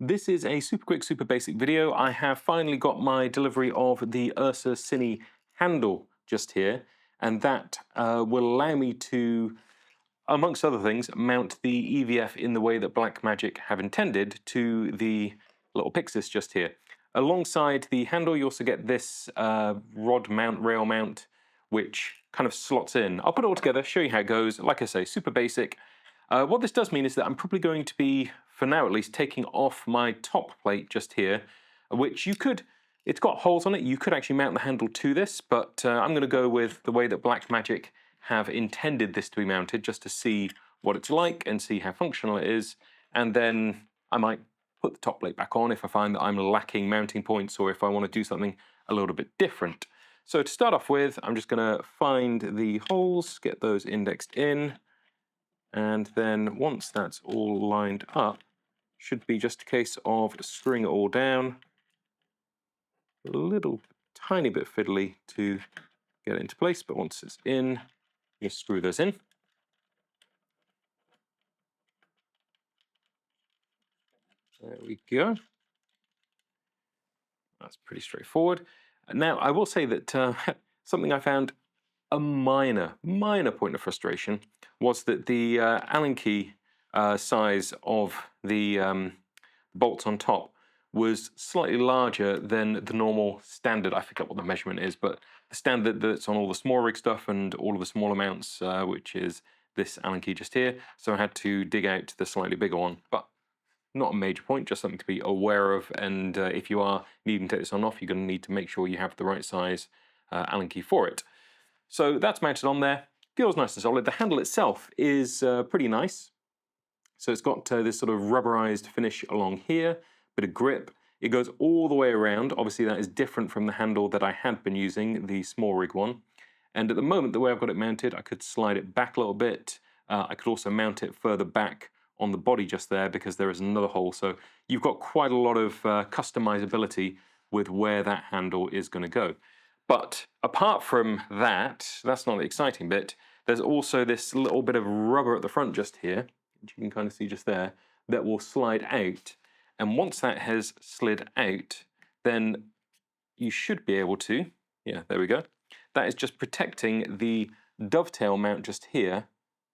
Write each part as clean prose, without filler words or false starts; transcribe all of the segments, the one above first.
This is a super quick, super basic video. I have finally got my delivery of the URSA Cine handle just here, and that will allow me to, amongst other things, mount the EVF in the way that BlackMagic have intended to the little Pyxis just here. Alongside the handle, you also get this rod mount, rail mount, which kind of slots in. I'll put it all together, show you how it goes. Like I say, super basic. What this does mean is that I'm probably going to be, for now at least, taking off my top plate just here, which you could, it's got holes on it, you could actually mount the handle to this, but I'm going to go with the way that BlackMagic have intended this to be mounted, just to see what it's like and see how functional it is, and then I might put the top plate back on if I find that I'm lacking mounting points or if I want to do something a little bit different. So to start off with, I'm just going to find the holes, get those indexed in, and then once that's all lined up, should be just a case of screwing it all down. A little tiny bit fiddly to get it into place, but once it's in, you screw those in. There we go. That's pretty straightforward. Now, I will say that something I found a minor point of frustration was that the Allen key size of the bolts on top was slightly larger than the normal standard. I forget what the measurement is, but the standard that's on all the small rig stuff and all of the smaller mounts, which is this Allen key just here. So I had to dig out the slightly bigger one, but not a major point, just something to be aware of. And if you are needing to take this on off, you're going to need to make sure you have the right size Allen key for it. So that's mounted on there, feels nice and solid. The handle itself is pretty nice. So it's got this sort of rubberized finish along here, bit of grip. It goes all the way around. Obviously that is different from the handle that I had been using, the small rig one. And at the moment, the way I've got it mounted, I could slide it back a little bit. I could also mount it further back on the body just there because there is another hole. So you've got quite a lot of customizability with where that handle is going to go. But apart from that, that's not the exciting bit. There's also this little bit of rubber at the front just here, which you can kind of see just there, that will slide out. And once that has slid out, then you should be able to, yeah, there we go. That is just protecting the dovetail mount just here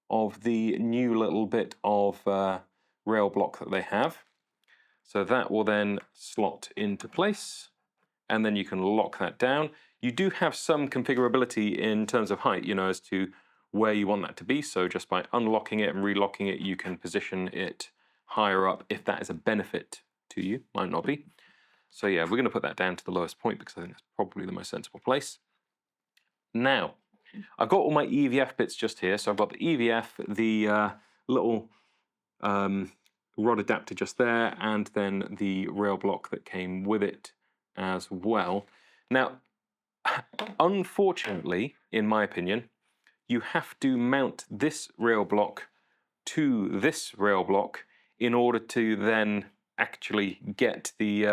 of the new little bit of rail block that they have. So that will then slot into place, and then you can lock that down. You do have some configurability in terms of height, you know, as to where you want that to be. So just by unlocking it and relocking it, you can position it higher up if that is a benefit to you. Might not be. So yeah, we're going to put that down to the lowest point because I think that's probably the most sensible place. Now, I've got all my EVF bits just here. So I've got the EVF, the little rod adapter just there, and then the rail block that came with it as well. Now, unfortunately, in my opinion, you have to mount this rail block to this rail block in order to then actually get the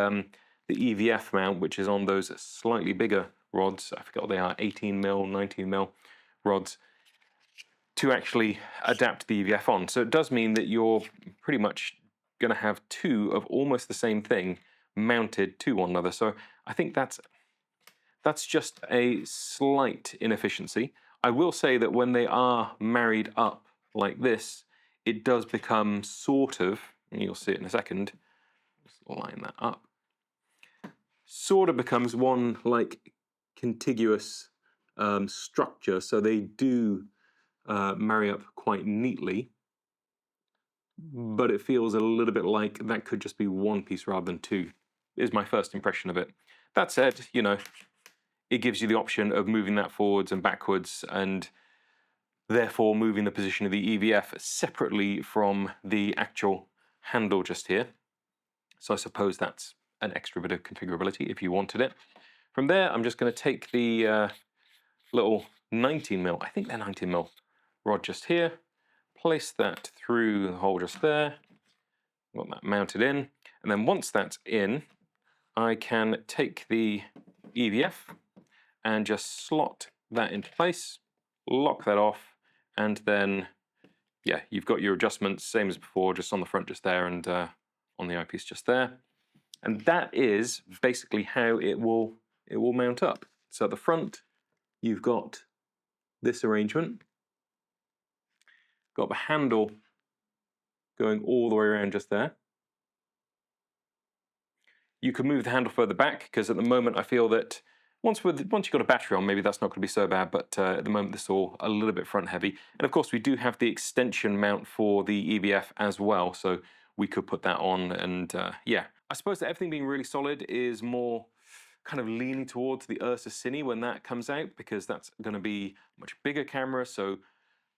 EVF mount, which is on those slightly bigger rods. I forget what they are, 18mm, 19mm rods, to actually adapt the EVF on. So it does mean that you're pretty much going to have two of almost the same thing mounted to one another. So I think that's just a slight inefficiency. I will say that when they are married up like this, it does become sort of, and you'll see it in a second, just line that up, sort of becomes one like contiguous structure. So they do marry up quite neatly, but it feels a little bit like that could just be one piece rather than two, is my first impression of it. That said, you know, it gives you the option of moving that forwards and backwards, and therefore moving the position of the EVF separately from the actual handle just here. So I suppose that's an extra bit of configurability if you wanted it. From there, I'm just going to take the little 19mm, I think they're 19mm rod just here, place that through the hole just there, got that mounted in, and then once that's in, I can take the EVF and just slot that into place, lock that off, and then, yeah, you've got your adjustments, same as before, just on the front just there, and on the eyepiece just there. And that is basically how it will mount up. So at the front, you've got this arrangement. Got the handle going all the way around just there. You can move the handle further back, because at the moment I feel that once you've got a battery on, maybe that's not going to be so bad, but at the moment this is all a little bit front heavy. And of course we do have the extension mount for the EVF as well, so we could put that on, and yeah. I suppose that everything being really solid is more kind of leaning towards the URSA Cine when that comes out, because that's going to be a much bigger camera, so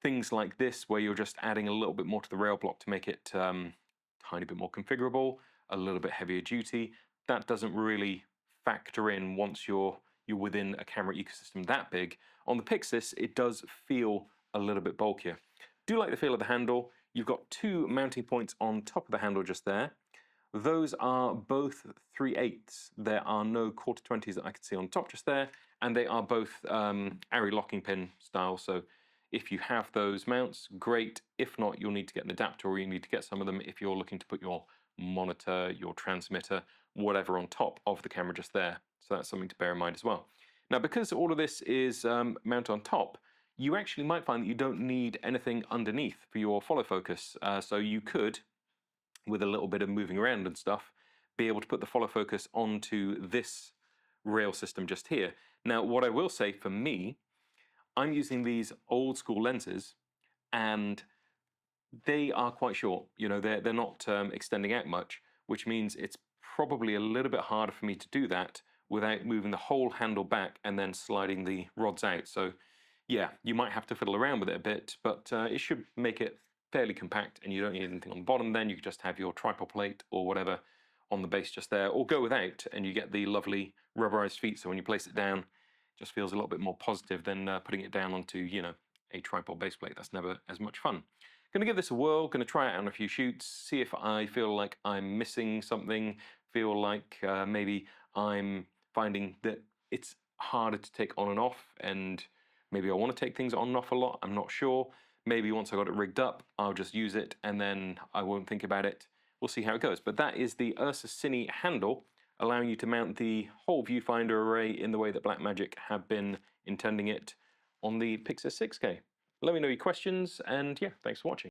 things like this where you're just adding a little bit more to the rail block to make it tiny bit more configurable, a little bit heavier duty, that doesn't really factor in once you're within a camera ecosystem that big. On the Pyxis, it does feel a little bit bulkier. Do like the feel of the handle. You've got two mounting points on top of the handle just there. Those are both 3/8. There are no 1/4-20s that I can see on top just there, and they are both Arri locking pin style, so if you have those mounts, great. If not, you'll need to get an adapter, or you need to get some of them if you're looking to put your monitor, your transmitter, whatever on top of the camera just there. So that's something to bear in mind as well. Now, because all of this is mounted on top, you actually might find that you don't need anything underneath for your follow focus. So you could, with a little bit of moving around and stuff, be able to put the follow focus onto this rail system just here. Now, what I will say for me, I'm using these old school lenses, and they are quite short. You know, they're not extending out much, which means it's probably a little bit harder for me to do that without moving the whole handle back and then sliding the rods out. So yeah, you might have to fiddle around with it a bit, but it should make it fairly compact, and you don't need anything on the bottom. Then you can just have your tripod plate or whatever on the base just there, or go without, and you get the lovely rubberized feet, so when you place it down, it just feels a little bit more positive than putting it down onto, you know, a tripod base plate. That's never as much fun. Going to give this a whirl, going to try it out on a few shoots, see if I feel like I'm missing something, feel like maybe I'm finding that it's harder to take on and off, and maybe I want to take things on and off a lot, I'm not sure. Maybe once I got it rigged up, I'll just use it and then I won't think about it. We'll see how it goes. But that is the URSA Cine handle, allowing you to mount the whole viewfinder array in the way that BlackMagic have been intending it on the Pyxis 6K. Let me know your questions, and yeah, thanks for watching.